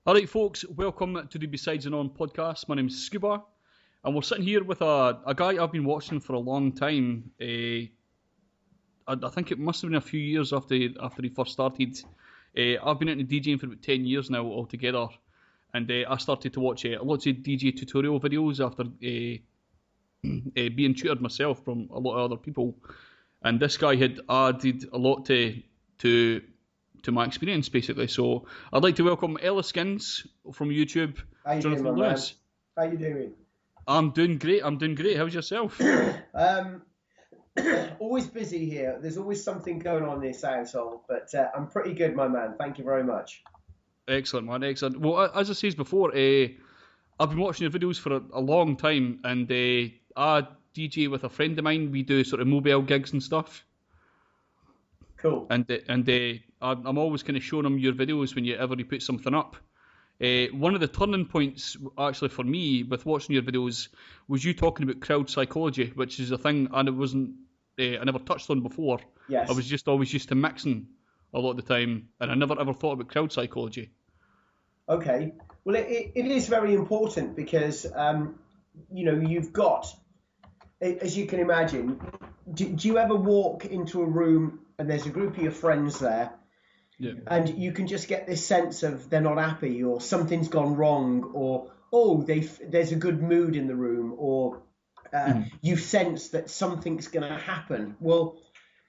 All right, folks, welcome to the Besides and On podcast. My name's Scuba, and we're sitting here with a guy I've been watching for a long time. I think it must have been a few years after he first started. I've been into DJing for about 10 years now altogether, and I started to watch lots of DJ tutorial videos after being tutored myself from a lot of other people. And this guy had added a lot to my experience, basically. So I'd like to welcome Ellaskins from YouTube. How you doing, my man? How you doing? I'm doing great. How's yourself? Always busy here. There's always something going on in this household, but I'm pretty good, my man. Thank you very much. Excellent, man. Excellent. Well, as I said before, I've been watching your videos for a long time, and I DJ with a friend of mine. We do sort of mobile gigs and stuff. Cool. And I'm always kind of showing him your videos whenever you put something up. One of the turning points, actually, for me with watching your videos was you talking about crowd psychology, which is a thing I never touched on before. Yes. I was just always used to mixing a lot of the time, and I never ever thought about crowd psychology. Okay. Well, it is very important because, you've got, as you can imagine, do you ever walk into a room and there's a group of your friends there, yeah, and you can just get this sense of they're not happy, or something's gone wrong, or there's a good mood in the room, or you sense that something's going to happen. Well,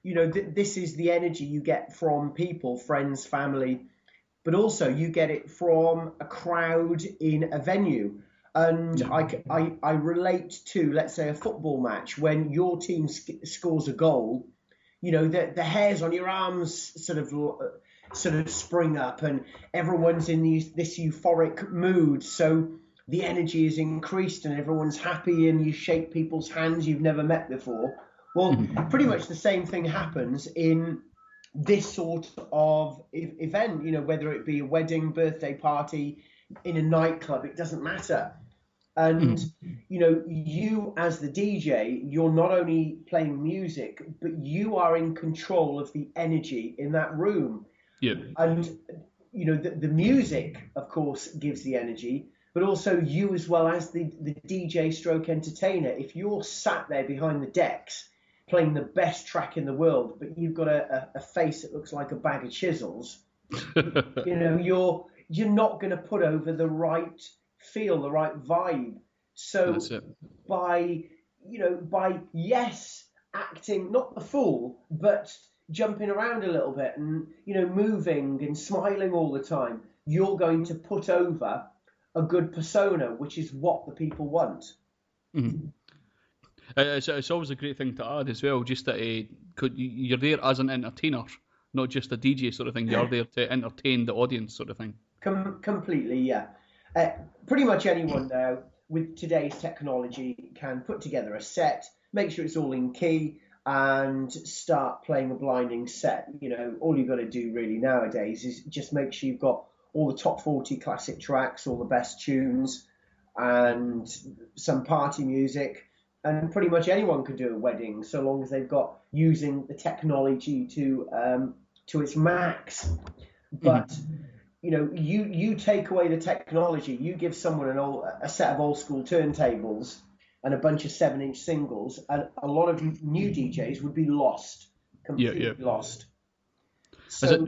this is the energy you get from people, friends, family, but also you get it from a crowd in a venue. And yeah. I relate to, let's say, a football match when your team scores a goal. The hairs on your arms sort of spring up, and everyone's in this euphoric mood. So the energy is increased, and everyone's happy, and you shake people's hands you've never met before. Well, pretty much the same thing happens in this sort of event. Whether it be a wedding, birthday party, in a nightclub, it doesn't matter. And, you as the DJ, you're not only playing music, but you are in control of the energy in that room. Yeah. And, the music, of course, gives the energy, but also you as well as the DJ stroke entertainer. If you're sat there behind the decks playing the best track in the world, but you've got a face that looks like a bag of chisels, you're not going to put over the right feel, the right vibe. So by acting not the fool, but jumping around a little bit and moving and smiling all the time, you're going to put over a good persona, which is what the people want. Mm-hmm. It's always a great thing to add as well, just that you're there as an entertainer, not just a DJ sort of thing. You're there to entertain the audience sort of thing. Completely, yeah. Pretty much anyone now with today's technology can put together a set, make sure it's all in key, and start playing a blinding set. All you've got to do really nowadays is just make sure you've got all the top 40 classic tracks, all the best tunes, and some party music. And pretty much anyone can do a wedding, so long as they've got using the technology to its max. But you take away the technology, you give someone a set of old school turntables and a bunch of 7-inch singles, and a lot of new DJs would be lost, completely lost. So,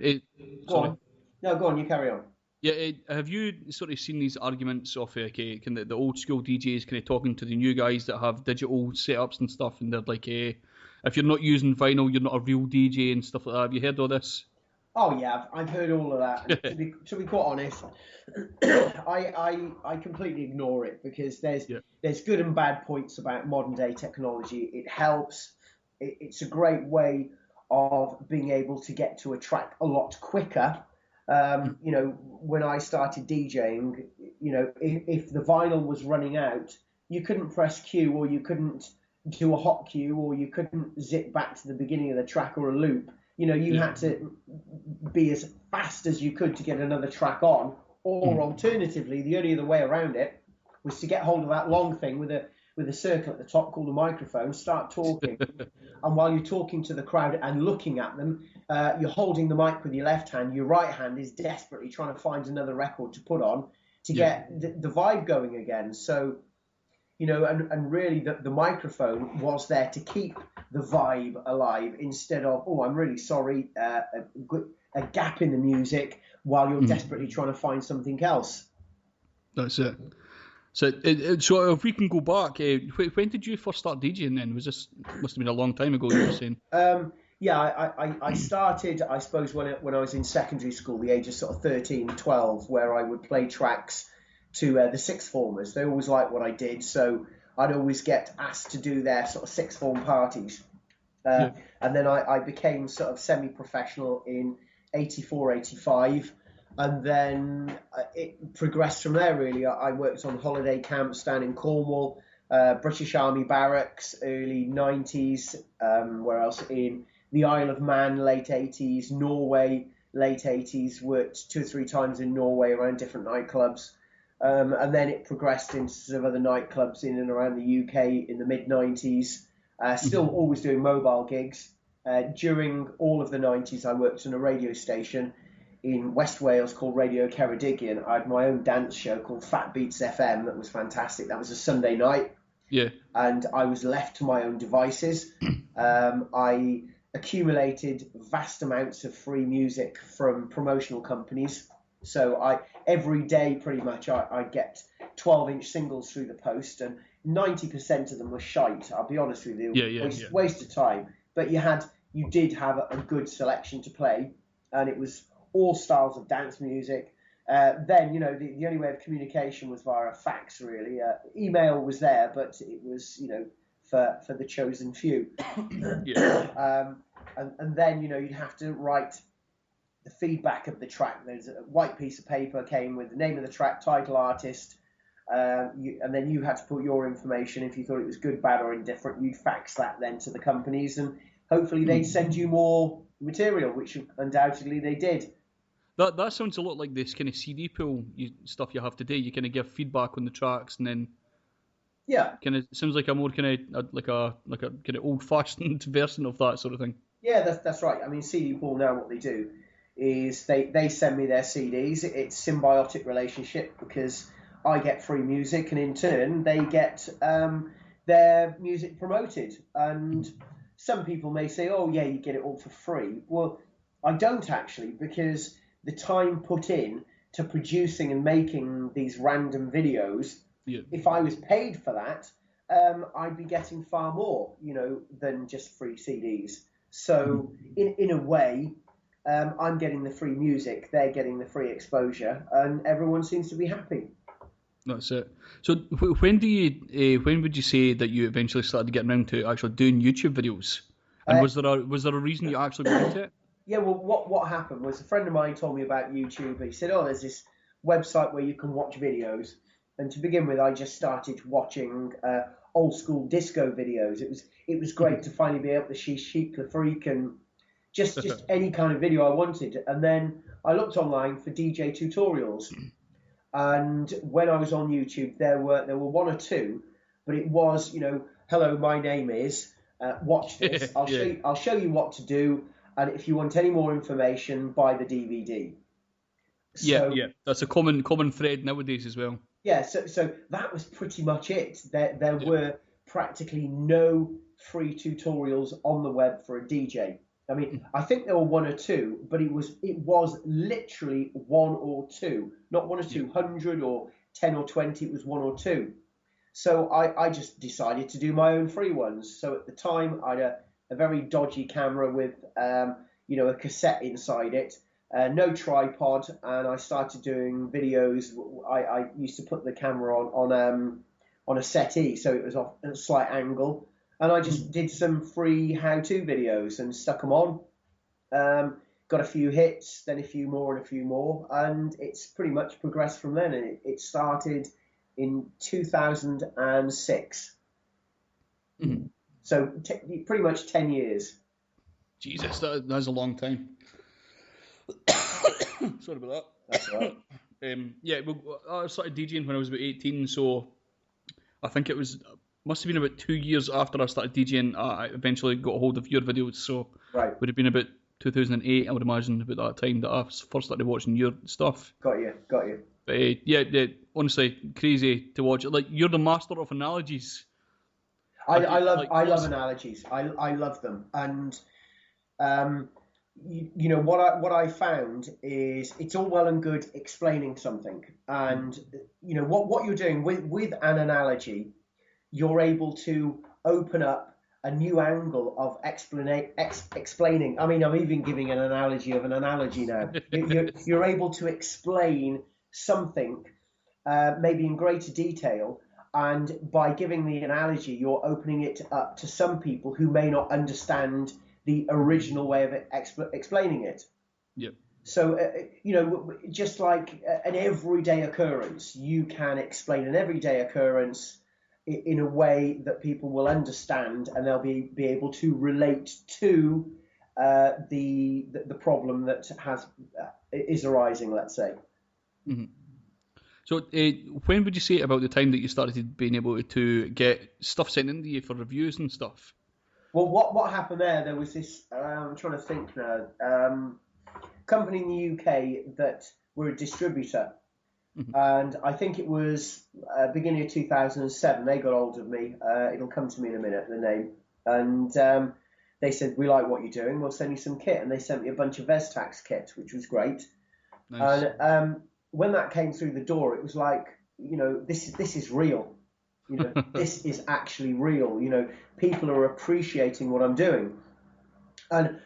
go on. No, go on, you carry on. Yeah, have you sort of seen these arguments of the old school DJs kind of talking to the new guys that have digital setups and stuff, and they're like, if you're not using vinyl, you're not a real DJ and stuff like that. Have you heard all this? Oh yeah, I've heard all of that. to be quite honest, I completely ignore it because there's good and bad points about modern day technology. It helps. It's a great way of being able to get to a track a lot quicker. When I started DJing, if the vinyl was running out, you couldn't press Q, or you couldn't do a hot cue, or you couldn't zip back to the beginning of the track or a loop. You had to be as fast as you could to get another track on, or alternatively, the only other way around it was to get hold of that long thing with with a circle at the top called a microphone, start talking. And while you're talking to the crowd and looking at them, you're holding the mic with your left hand. Your right hand is desperately trying to find another record to put on to get the vibe going again. So, and really the microphone was there to keep the vibe alive instead of, oh, I'm really sorry, a gap in the music while you're desperately trying to find something else. That's it. So if we can go back, when did you first start DJing then? Must have been a long time ago, you were saying? I started, I suppose, when I was in secondary school, the age of sort of 13, 12, where I would play tracks to the sixth formers. They always liked what I did, so I'd always get asked to do their sort of sixth form parties. And then I became sort of semi-professional in 84, 85. And then it progressed from there, really. I worked on holiday camps down in Cornwall, British Army barracks, early 90s. Where else? In the Isle of Man, late 80s. Norway, late 80s. Worked 2 or 3 times in Norway around different nightclubs. And then it progressed into some other nightclubs in and around the UK in the mid-90s. Still always doing mobile gigs. During all of the 90s, I worked on a radio station in West Wales called Radio Ceredigion. I had my own dance show called Fat Beats FM that was fantastic. That was a Sunday night. Yeah. And I was left to my own devices. I accumulated vast amounts of free music from promotional companies. So every day pretty much I'd get 12-inch singles through the post, and 90% of them were shite. I'll be honest with you. Waste of time. But you did have a good selection to play, and it was all styles of dance music. Then, the only way of communication was via a fax, really. Email was there, but it was, for the chosen few. And then, you'd have to write the feedback of the track. There's a white piece of paper came with the name of the track, title, artist, and then you had to put your information. If you thought it was good, bad, or indifferent, you'd fax that then to the companies, and hopefully they'd send you more material, which undoubtedly they did. That sounds a lot like this kind of CD pool stuff you have today. You kind of give feedback on the tracks, and then kind of sounds like a more kind of like a kind of old-fashioned version of that sort of thing. Yeah, that's right. I mean, CD pool now, what they do is they send me their CDs. It's symbiotic relationship because I get free music, and in turn they get their music promoted. And some people may say, "Oh, yeah, you get it all for free." Well, I don't actually, because the time put in to producing and making these random videos, if I was paid for that, I'd be getting far more, than just free CDs. So in a way, I'm getting the free music, they're getting the free exposure, and everyone seems to be happy. That's it. So when would you say that you eventually started getting around to actually doing YouTube videos? And was there a reason you actually got into it? Yeah, well, what happened was a friend of mine told me about YouTube. He said, there's this website where you can watch videos. And to begin with, I just started watching old school disco videos. It was great to finally be able to see Chic the Freak and just any kind of video I wanted. And then I looked online for DJ tutorials. And when I was on YouTube, there were 1 or 2, but it was, hello, my name is, watch this. I'll show you what to do. And if you want any more information, buy the DVD. So, that's a common thread nowadays as well. Yeah, so that was pretty much it. There were practically no free tutorials on the web for a DJ. I mean, I think there were 1 or 2, but it was literally 1 or 2, not 1 or 200 or 10 or 20. It was 1 or 2. So I just decided to do my own free ones. So at the time, I had a very dodgy camera with a cassette inside it, no tripod, and I started doing videos. I used to put the camera on a settee, so it was off at a slight angle, and I just did some free how-to videos and stuck them on. Got a few hits, then a few more, and it's pretty much progressed from then. And it started in 2006. So pretty much 10 years. Jesus, that's a long time. Sorry about that. That's all right. I started DJing when I was about 18, so I think it was must have been about 2 years after I started DJing. I eventually got a hold of your videos, so Right. would have been about 2008, I would imagine, about that time that I first started watching your stuff. Got you. But yeah, honestly, crazy to watch. Like, you're the master of analogies. I love analogies. I love them, and you know what I found is it's all well and good explaining something, and you know what you're doing with an analogy, you're able to open up a new angle of explaining. I mean, I'm even giving an analogy of an analogy now. You're able to explain something maybe in greater detail, and by giving the analogy, you're opening it up to some people who may not understand the original way of explaining it. Yep. So, you know, just like an everyday occurrence, you can explain an everyday occurrence in a way that people will understand, and they'll be able to relate to the problem that is arising, let's say. Mm-hmm. So when would you say about the time that you started being able to get stuff sent into you for reviews and stuff? Well, what happened there was this, I'm trying to think now, company in the UK that were a distributor. Mm-hmm. And I think it was beginning of 2007, they got hold of me. It'll come to me in a minute, the name. And they said, we like what you're doing, we'll send you some kit. And they sent me a bunch of Vestax kit, which was great. Nice. And when that came through the door, it was like, you know, this is real. You know, this is actually real. You know, people are appreciating what I'm doing. And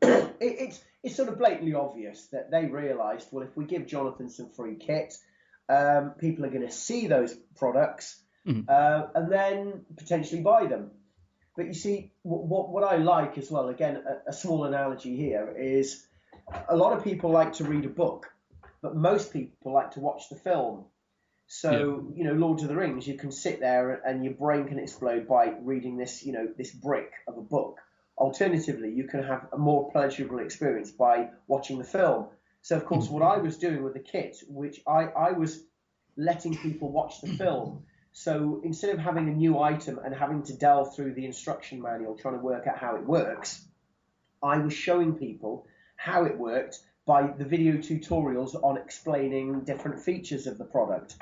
it's sort of blatantly obvious that they realised, well, if we give Jonathan some free kit, people are going to see those products and then potentially buy them. But you see, what I like as well, again, a small analogy here, is a lot of people like to read a book, but most people like to watch the film. So, you know, Lord of the Rings, you can sit there and your brain can explode by reading this, you know, this brick of a book. Alternatively, you can have a more pleasurable experience by watching the film. So, of course, what I was doing with the kit, which I was letting people watch the film. So instead of having a new item and having to delve through the instruction manual trying to work out how it works, I was showing people how it worked by the video tutorials on explaining different features of the product.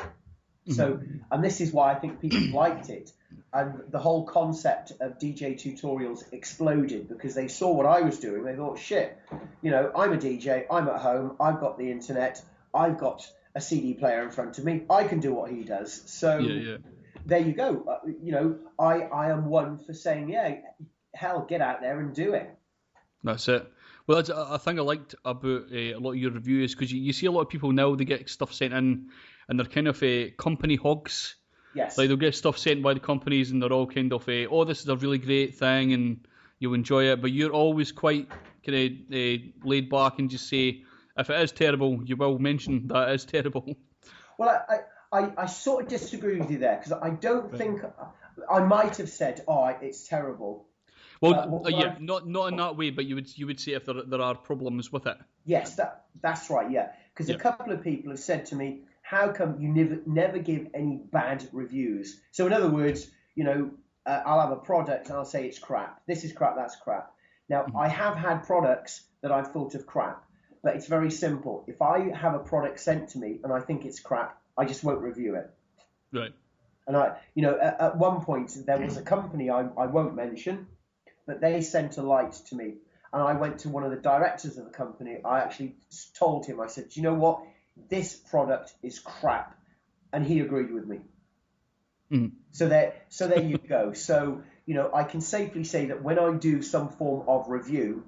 So, and this is why I think people liked it. And the whole concept of DJ tutorials exploded because they saw what I was doing. They thought, shit, you know, I'm a DJ, I'm at home, I've got the internet, I've got a CD player in front of me, I can do what he does. So there you go. You know, I am one for saying, yeah, hell, get out there and do it. That's it. Well, that's a thing I liked about a lot of your reviews, because you see a lot of people now, they get stuff sent in and they're kind of company hogs. Yes. Like they'll get stuff sent by the companies and they're all kind of, oh, this is a really great thing and you'll enjoy it. But you're always quite kind of laid back and just say, if it is terrible, you will mention that it is terrible. Well, I sort of disagree with you there, because I don't think I might have said, oh, it's terrible. Well, not in that way, but you would say if there are problems with it. Yes, that's right, yeah. Because a couple of people have said to me, how come you never give any bad reviews? So in other words, you know, I'll have a product and I'll say it's crap. This is crap, that's crap. Now, I have had products that I've thought of crap, but it's very simple. If I have a product sent to me and I think it's crap, I just won't review it. Right. And at one point, there was a company I won't mention, but they sent a light to me. And I went to one of the directors of the company. I actually told him, I said, do you know what? This product is crap. And he agreed with me. So there you go. So, you know, I can safely say that when I do some form of review,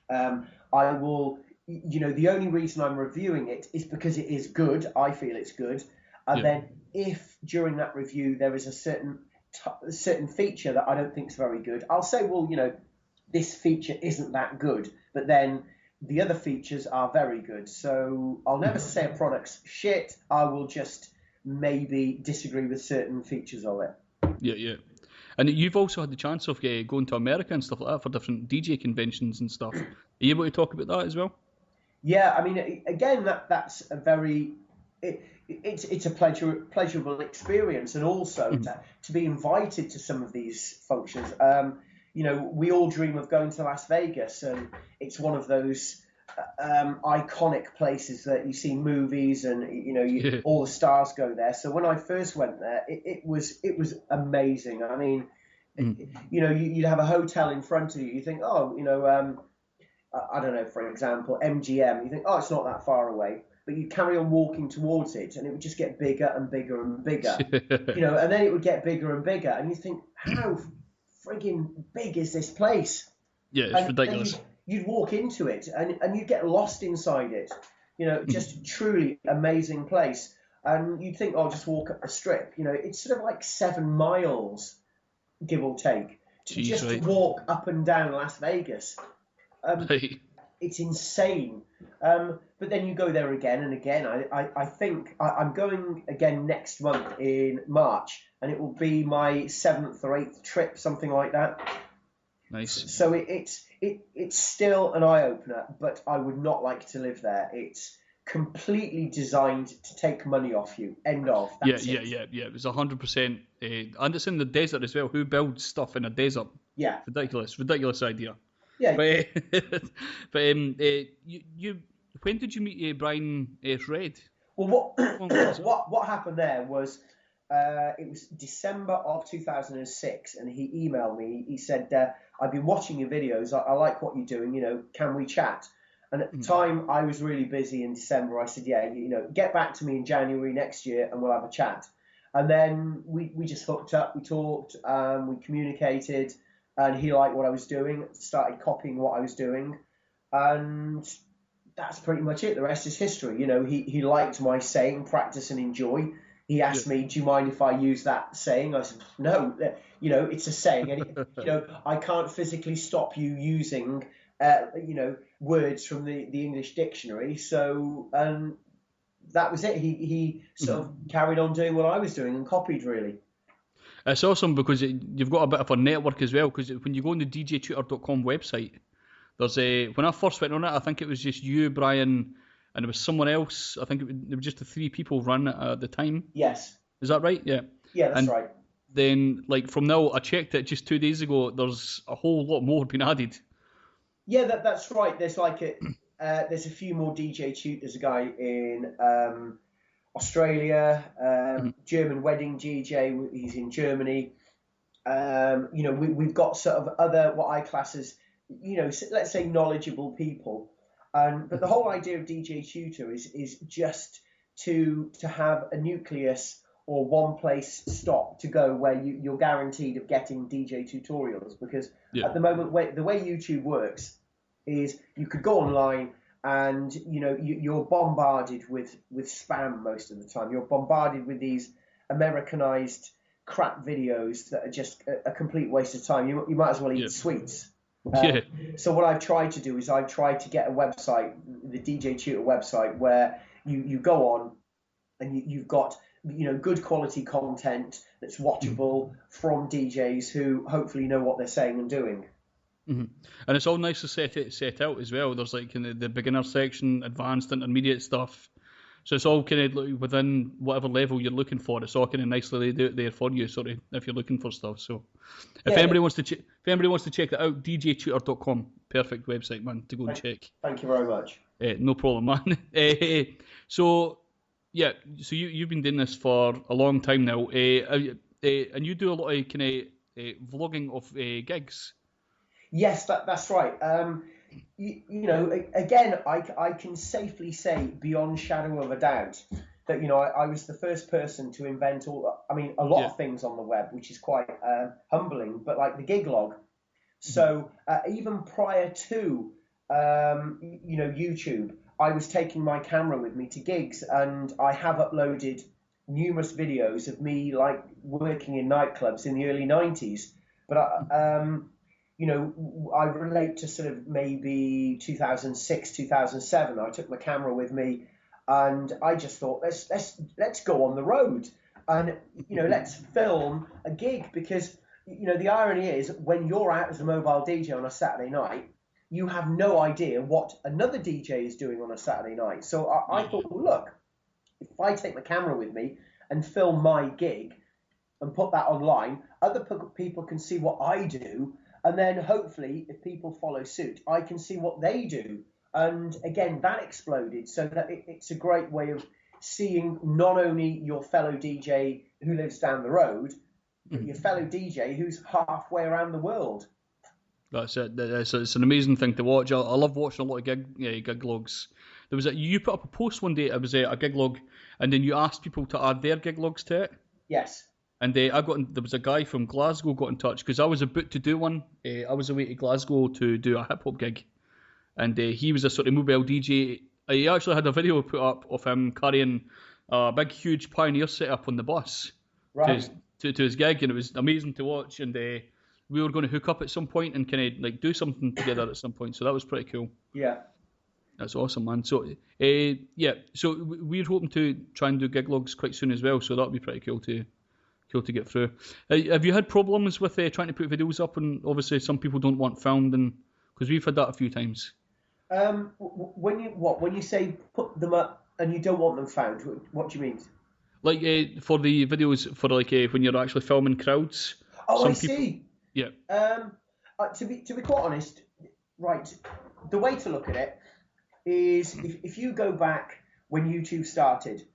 I will, you know, the only reason I'm reviewing it is because it is good. I feel it's good. And then if during that review there is a certain feature that I don't think is very good, I'll say, well, you know, this feature isn't that good, but then the other features are very good. So I'll never say a product's shit. I will just maybe disagree with certain features of it. Yeah. And you've also had the chance of going to America and stuff like that for different DJ conventions and stuff. Are you able to talk about that as well? Yeah, I mean, again, that's a very it's a pleasurable experience, and also to be invited to some of these functions. We all dream of going to Las Vegas, and it's one of those iconic places that you see movies, and all the stars go there. So when I first went there, it was amazing. I mean, you'd have a hotel in front of you. You think, I don't know, for example, MGM. You think, oh, it's not that far away. But you carry on walking towards it, and it would just get bigger and bigger and bigger, and then it would get bigger and bigger, and you think, how frigging big is this place? Yeah, it's ridiculous. You'd walk into it, and you'd get lost inside it, just truly amazing place. And you'd think, oh, just walk up the strip. It's sort of like 7 miles, give or take, to walk up and down Las Vegas. It's insane. But then you go there again and again. I think I'm going again next month in March, and it will be my 7th or 8th trip, something like that. Nice. So it's still an eye-opener, but I would not like to live there. It's completely designed to take money off you. End of. That's it. Yeah. It was 100%. And it's in the desert as well. Who builds stuff in a desert? Yeah. Ridiculous idea. Yeah. But you when did you meet Brian Red? Well, what happened there was it was December of 2006, and he emailed me. He said, "I've been watching your videos. I like what you're doing. Can we chat?" And at the time, I was really busy in December. I said, "Yeah, get back to me in January next year, and we'll have a chat." And then we just hooked up. We talked. We communicated. And he liked what I was doing, started copying what I was doing, and that's pretty much it. The rest is history. He liked my saying, practice and enjoy. He asked me, do you mind if I use that saying? I said, no, it's a saying. And, I can't physically stop you using, words from the English dictionary. So that was it. He sort of carried on doing what I was doing and copied, really. It's awesome because you've got a bit of a network as well, because when you go on the djtutor.com website, there's when I first went on it, I think it was just you, Brian, and there was someone else. I think it was just the 3 people running it at the time. Yes. Is that right? Yeah. Yeah, that's right. Then, from now, I checked it just 2 days ago, there's a whole lot more been added. Yeah, that's right. There's there's a few more DJ Tutor. There's a guy in Australia, German wedding DJ, he's in Germany. We've got sort of other, what I class as, let's say knowledgeable people. But the whole idea of DJ Tutor is just to have a nucleus or one place stop to go where you're guaranteed of getting DJ tutorials. Because at the moment, the way YouTube works is you could go online, and you're bombarded with spam most of the time. You're bombarded with these Americanized crap videos that are just a complete waste of time. You might as well eat sweets. So what I've tried to do is I've tried to get a website, the DJ Tutor website, where you go on and you've got good quality content that's watchable from DJs who hopefully know what they're saying and doing. And it's all nice to set out as well. There's the beginner section, advanced, intermediate stuff. So it's all kind of within whatever level you're looking for. It's all kind of nicely laid out there for you, if you're looking for stuff. So if anybody wants to check that out, djtutor.com, perfect website, man, to go and check. Thank you very much. No problem, man. So you've been doing this for a long time now, and you do a lot of kind of vlogging of gigs. Yes, that's right. Again, I can safely say beyond shadow of a doubt that, I was the first person to invent a lot of things on the web, which is quite humbling, but like the gig log. So even prior to, YouTube, I was taking my camera with me to gigs, and I have uploaded numerous videos of me working in nightclubs in the early 90s. But I relate to sort of maybe 2006, 2007. I took my camera with me, and I just thought, let's go on the road, and let's film a gig, because the irony is, when you're out as a mobile DJ on a Saturday night, you have no idea what another DJ is doing on a Saturday night. So I thought, well, look, if I take my camera with me and film my gig and put that online, other people can see what I do, and then hopefully if people follow suit, I can see what they do. And again, that exploded, so that it's a great way of seeing not only your fellow DJ who lives down the road, but your fellow DJ who's halfway around the world. That's it. It's an amazing thing to watch. I love watching a lot of gig logs. There was you put up a post one day. It was a gig log, and then you asked people to add their gig logs to it. Yes. And there was a guy from Glasgow got in touch because I was about to do one. I was away to Glasgow to do a hip hop gig, and he was a sort of mobile DJ. He actually had a video put up of him carrying a big, huge Pioneer setup on the bus to his gig, and it was amazing to watch. And we were going to hook up at some point and kind of like do something together at some point. So that was pretty cool. Yeah. That's awesome, man. So so we're hoping to try and do gig logs quite soon as well. So that'll be pretty cool to get through. Have you had problems with trying to put videos up? And obviously some people don't want filmed, and because we've had that a few times. When you say put them up and you don't want them found, what do you mean? Like for the videos for like when you're actually filming crowds. Oh, I see. Yeah. To be quite honest, right, the way to look at it is if you go back when YouTube started,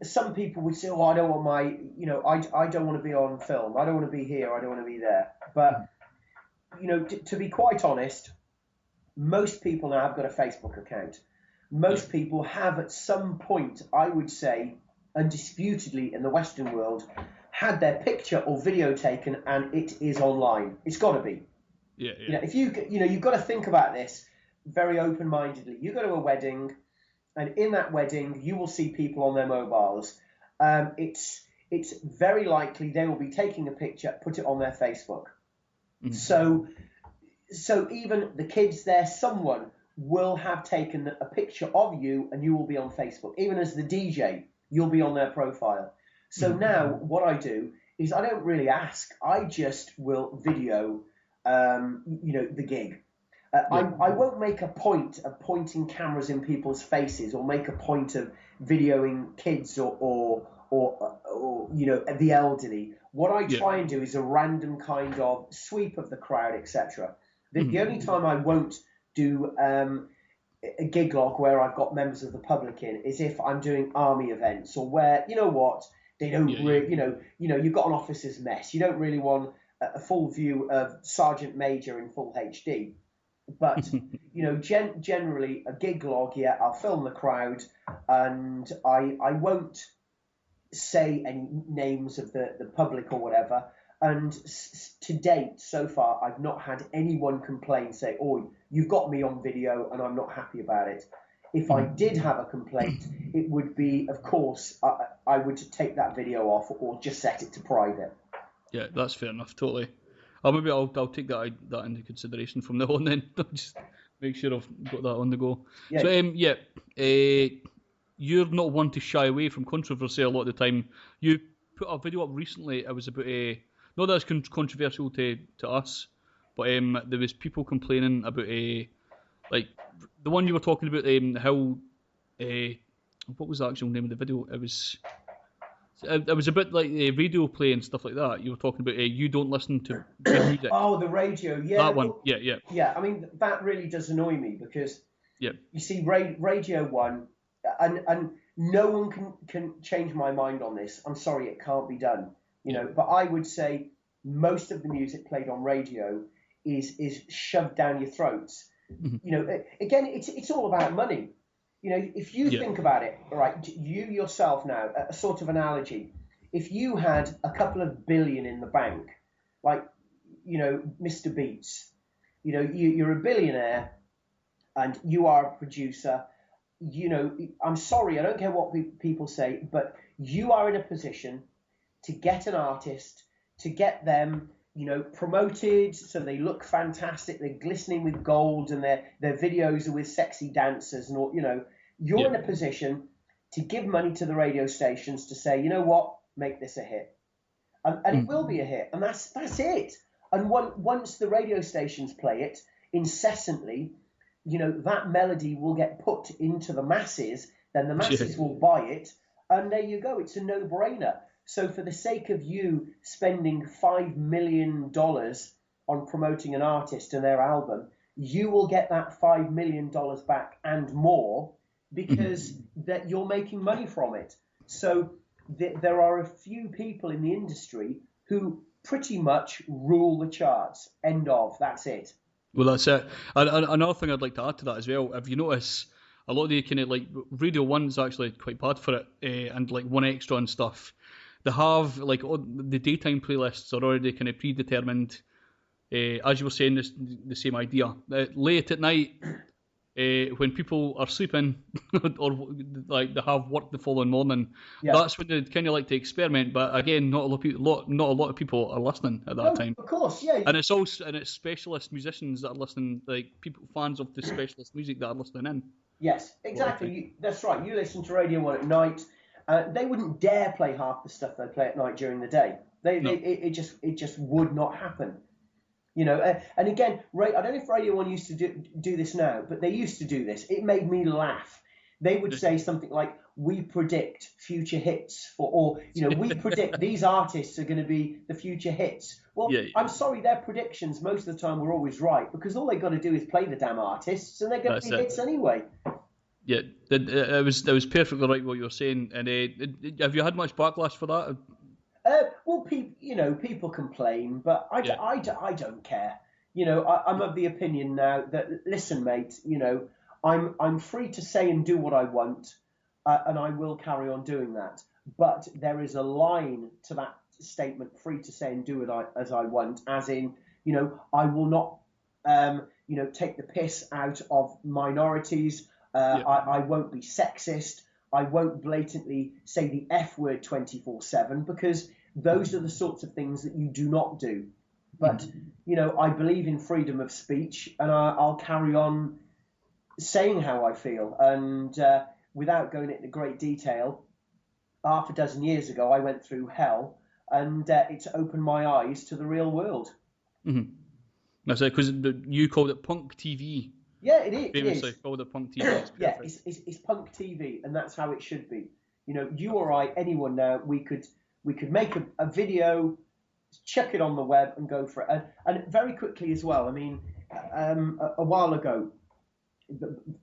some people would say, oh, I don't want my, I don't want to be on film. I don't want to be here. I don't want to be there. But, to be quite honest, most people now have got a Facebook account. Most people have at some point, I would say, undisputedly in the Western world, had their picture or video taken, and it is online. It's got to be. Yeah. If you've got to think about this very open-mindedly. You go to a wedding, and in that wedding, you will see people on their mobiles. It's very likely they will be taking a picture, put it on their Facebook. Mm-hmm. So even the kids there, someone will have taken a picture of you, and you will be on Facebook. Even as the DJ, you'll be on their profile. So now what I do is I don't really ask. I just will video, the gig. I won't make a point of pointing cameras in people's faces or make a point of videoing kids or the elderly. What I try and do is a random kind of sweep of the crowd, etc. The only time I won't do a gig log where I've got members of the public in is if I'm doing army events or where, they don't really, you've got an officer's mess. You don't really want a full view of Sergeant Major in full HD. But, generally a gig log, I'll film the crowd, and I won't say any names of the public or whatever. And to date, so far, I've not had anyone complain, say, oh, you've got me on video and I'm not happy about it. If I did have a complaint, it would be, of course, I would take that video off or just set it to private. Yeah, that's fair enough, totally. Maybe I'll take that into consideration from now on then. Just make sure I've got that on the go. Yeah. So, you're not one to shy away from controversy a lot of the time. You put a video up recently. It was about not that it's controversial to us, but there was people complaining about like the one you were talking about how what was the actual name of the video? It was a bit like radio play and stuff like that. You were talking about you don't listen to good music. Oh, the radio, yeah. That one, yeah. Yeah, I mean, that really does annoy me because you see, Radio 1, and no one can change my mind on this. I'm sorry, it can't be done. But I would say most of the music played on radio is shoved down your throats. Mm-hmm. Again, it's all about money. If you think about it, right, you yourself now, a sort of analogy, if you had a couple of billion in the bank, like, Mr. Beats, you're a billionaire and you are a producer, I'm sorry, I don't care what people say, but you are in a position to get an artist, to get them, promoted so they look fantastic, they're glistening with gold, and their videos are with sexy dancers, and all, you're in a position to give money to the radio stations to say, you know what, make this a hit, and it will be a hit, and that's it. And once the radio stations play it incessantly, that melody will get put into the masses. Then the masses will buy it, And there you go. It's a no-brainer. So for the sake of you spending $5 million on promoting an artist and their album, you will get that $5 million back and more because that you're making money from it. So there are a few people in the industry who pretty much rule the charts. End of. That's it. Well, that's it. And another thing I'd like to add to that as well, if you notice, a lot of the kind of like Radio 1's actually quite bad for it, and like One Extra and stuff. They have like all the daytime playlists are already kind of predetermined. As you were saying, the same idea. Late at night, when people are sleeping or like they have work the following morning, that's when they kind of like to experiment. But again, not a lot of people are listening at that time. Of course, yeah. And it's specialist musicians that are listening, like people fans of the specialist music that are listening in. Yes, exactly. That's right. You listen to Radio 1 at night. They wouldn't dare play half the stuff they play at night during the day. It just would not happen. You know, and again, I don't know if Radio 1 used to do this now, but they used to do this. It made me laugh. They would say something like, we predict future hits we predict these artists are going to be the future hits. Well, I'm sorry, their predictions most of the time were always right because all they got to do is play the damn artists and they're going to be hits anyway. Yeah, it was perfectly right what you were saying. And have you had much backlash for that? Well, people complain, but I don't care. You know, I'm of the opinion now that, listen, mate, you know, I'm free to say and do what I want, and I will carry on doing that. But there is a line to that statement, free to say and do it as I want, as in, you know, I will not, take the piss out of minorities. I won't be sexist. I won't blatantly say the F word 24/7 because those are the sorts of things that you do not do. But, you know, I believe in freedom of speech and I'll carry on saying how I feel. And without going into great detail, half a dozen years ago, I went through hell and it's opened my eyes to the real world. Mm-hmm. That's it, because you called it punk TV. Yeah, it is. Famously called it punk TV. It's punk TV, and that's how it should be. You know, you or I, anyone now, we could make a video, chuck it on the web, and go for it. And very quickly as well. I mean, a while ago,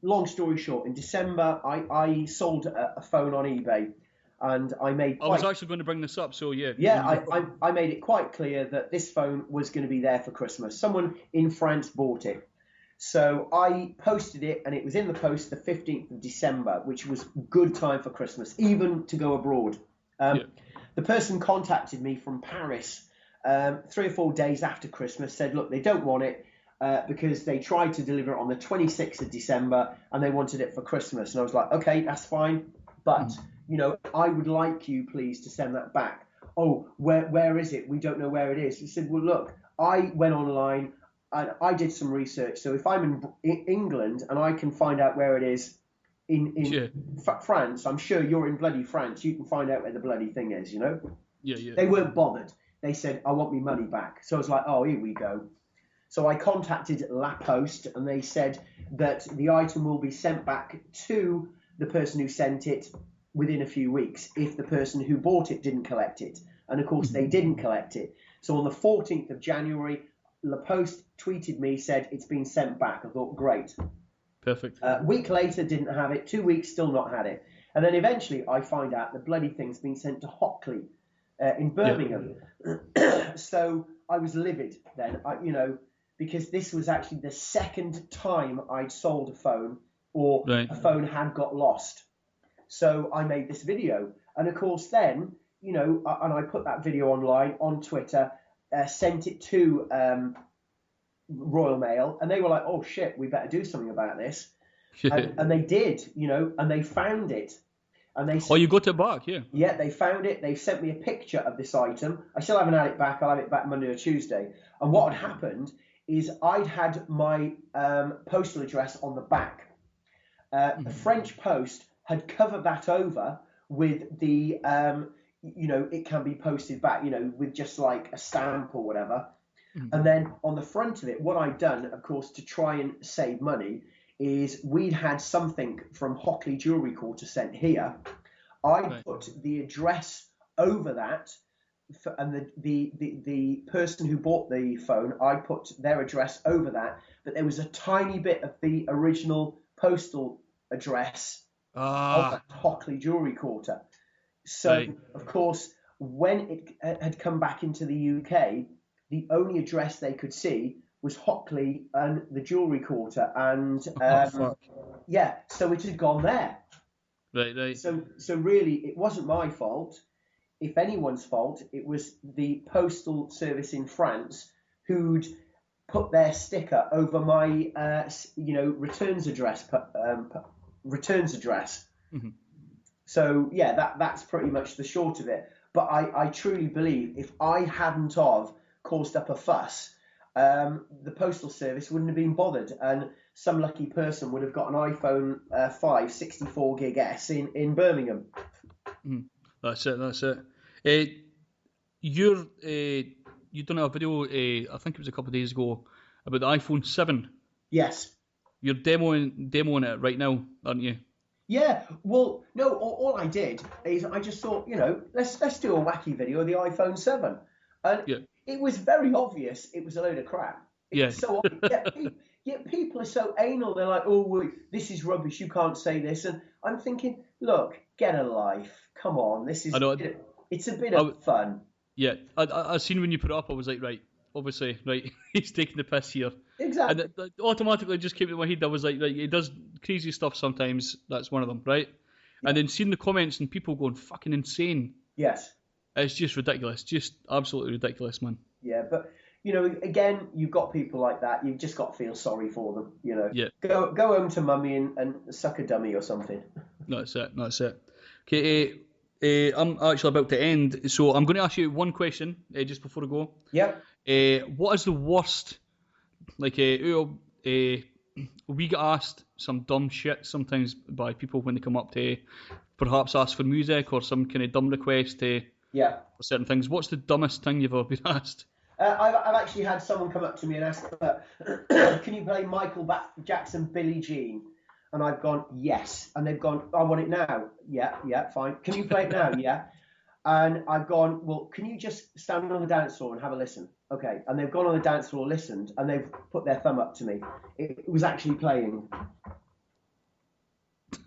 long story short, in December, I sold a phone on eBay, and I made. I was actually going to bring this up, so yeah. Yeah, I made it quite clear that this phone was going to be there for Christmas. Someone in France bought it. So I posted it, and it was in the post the 15th of December, which was good time for Christmas, even to go abroad. The person contacted me from Paris 3 or 4 days after Christmas, said, look, they don't want it because they tried to deliver it on the 26th of December, and they wanted it for Christmas. And I was like, okay, that's fine. But, you know, I would like you, please, to send that back. Oh, where is it? We don't know where it is. He said, well, look, I went online, and I did some research. So if I'm in England and I can find out where it is in France, I'm sure you're in bloody France. You can find out where the bloody thing is, you know? Yeah. They weren't bothered. They said, I want my money back. So I was like, oh, here we go. So I contacted La Poste, and they said that the item will be sent back to the person who sent it within a few weeks if the person who bought it didn't collect it. And, of course, they didn't collect it. So on the 14th of January, La Poste tweeted me, said it's been sent back. I thought, great. Perfect. A week later, didn't have it. 2 weeks, still not had it. And then eventually I find out the bloody thing's been sent to Hockley in Birmingham. Yeah. So I was livid then, because this was actually the second time I'd sold a phone or a phone had got lost. So I made this video. And of course then, you know, and I put that video online on Twitter, sent it to Royal Mail, and they were like, oh shit, we better do something about this. And they did, you know, and they found it. And they you got it back, yeah. Yeah, they found it. They sent me a picture of this item. I still haven't had it back. I'll have it back Monday or Tuesday. And what had happened is I'd had my postal address on the back. The French Post had covered that over with the, it can be posted back, you know, with just like a stamp or whatever. And then on the front of it, what I'd done, of course, to try and save money, is we'd had something from Hockley Jewellery Quarter sent here. I put the address over that, and the person who bought the phone, I put their address over that, but there was a tiny bit of the original postal address of that Hockley Jewellery Quarter. So, of course, when it had come back into the UK, the only address they could see was Hockley and the Jewellery Quarter, and yeah, so it had gone there. Right. So really, it wasn't my fault. If anyone's fault, it was the postal service in France who'd put their sticker over my, returns address. Mm-hmm. So yeah, that's pretty much the short of it. But I truly believe if I hadn't of caused up a fuss, the postal service wouldn't have been bothered, and some lucky person would have got an iPhone 5 64 gig S in Birmingham. That's it. You done a video, I think it was a couple of days ago, about the iPhone 7. Yes. You're demoing it right now, aren't you? Yeah. Well, no. All I did is I just thought, let's do a wacky video of the iPhone 7, and it was very obvious it was a load of crap. So yet people are so anal. They're like, "Oh, well, this is rubbish. You can't say this." And I'm thinking, look, get a life. Come on, this is. It's a bit of fun. Yeah, I seen when you put it up. I was like, right, obviously, right, he's taking the piss here. Exactly. And it automatically just came to my head. I was like, right, he does crazy stuff sometimes. That's one of them, right? Yeah. And then seeing the comments and people going fucking insane. Yes. It's just ridiculous. Just absolutely ridiculous, man. Yeah, but again, you've got people like that. You've just got to feel sorry for them. Yeah. Go home to mummy and suck a dummy or something. That's it. Okay, I'm actually about to end, so I'm going to ask you one question just before I go. Yep. What is the worst? Like, we get asked some dumb shit sometimes by people when they come up to perhaps ask for music or some kind of dumb request for certain things. What's the dumbest thing you've ever been asked? I've actually had someone come up to me and ask, can you play Michael Jackson, Billie Jean? And I've gone, yes. And they've gone, I want it now. Yeah, fine. Can you play it now? Yeah. And I've gone, well, can you just stand on the dance floor and have a listen? Okay. And they've gone on the dance floor, listened, and they've put their thumb up to me. It was actually playing.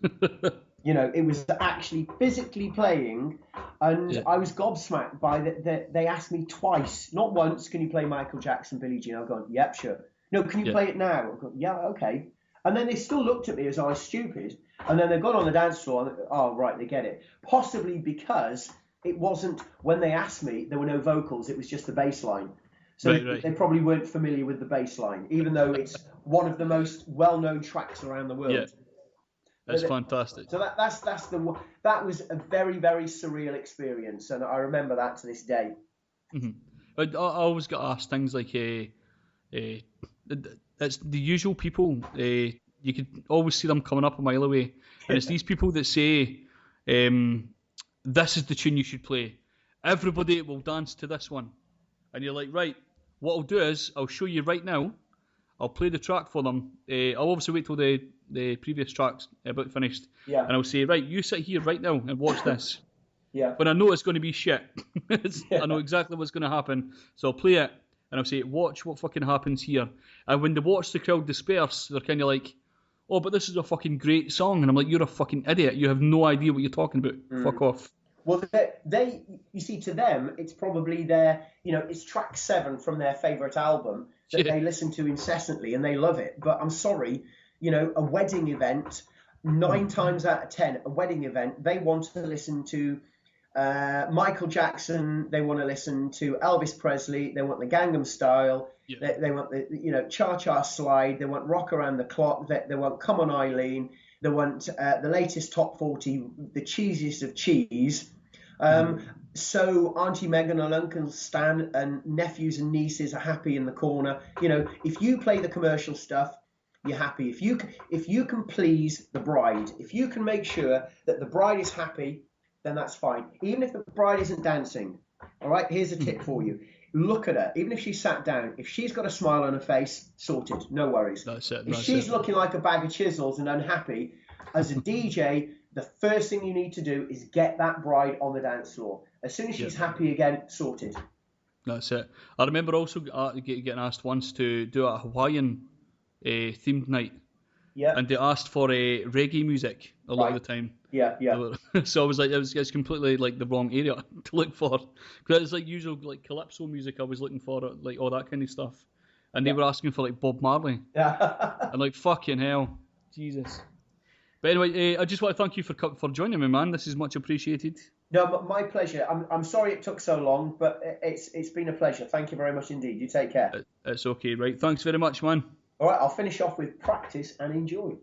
It was actually physically playing, and I was gobsmacked by that. They asked me twice, not once, can you play Michael Jackson, Billie Jean? I've gone, yep, sure. No, can you play it now? I've gone, yeah, okay. And then they still looked at me as I was stupid, and then they've gone on the dance floor, and oh, right, they get it. Possibly because it wasn't, when they asked me, there were no vocals, it was just the bass line. So they probably weren't familiar with the bass line, even though it's one of the most well-known tracks around the world. Yeah. That's fantastic. So that was a very, very surreal experience, and I remember that to this day. Mm-hmm. I always get asked things like, it's the usual people. You could always see them coming up a mile away, and it's these people that say, "This is the tune you should play. Everybody will dance to this one," and you're like, right. What I'll do is I'll show you right now. I'll play the track for them. I'll obviously wait till the previous track's about finished. Yeah. And I'll say, right, you sit here right now and watch this. Yeah. When I know it's going to be shit. I know exactly what's going to happen. So I'll play it and I'll say, watch what fucking happens here. And when they watch the crowd disperse, they're kind of like, oh, but this is a fucking great song. And I'm like, you're a fucking idiot. You have no idea what you're talking about. Fuck off. Well, you see, to them, it's probably it's track 7 from their favourite album that they listen to incessantly and they love it. But I'm sorry, a wedding event, 9 times out of 10, a wedding event, they want to listen to Michael Jackson, they want to listen to Elvis Presley, they want the Gangnam Style, they want the, Cha-Cha Slide, they want Rock Around the Clock, they want Come On Eileen, they want the latest Top 40, the cheesiest of cheese. So Auntie Megan and Uncle Stan and nephews and nieces are happy in the corner. If you play the commercial stuff, you're happy. If you can please the bride, if you can make sure that the bride is happy, then that's fine. Even if the bride isn't dancing. All right, here's a tip for you. Look at her. Even if she sat down, if she's got a smile on her face, sorted. No worries. That's it. If she's looking like a bag of chisels and unhappy, as a DJ, the first thing you need to do is get that bride on the dance floor. As soon as she's happy again, sorted. That's it. I remember also getting asked once to do a Hawaiian themed night. Yeah. And they asked for reggae music a lot of the time. Yeah, yeah. So I was like, it's completely like the wrong area to look for. Because it's like usual like calypso music I was looking for, like all that kind of stuff. And they were asking for like Bob Marley. Yeah. And like, fucking hell. Jesus. But anyway, I just want to thank you for joining me, man. This is much appreciated. No, but my pleasure. I'm sorry it took so long, but it's been a pleasure. Thank you very much indeed. You take care. It's okay, right? Thanks very much, man. All right, I'll finish off with practice and enjoy.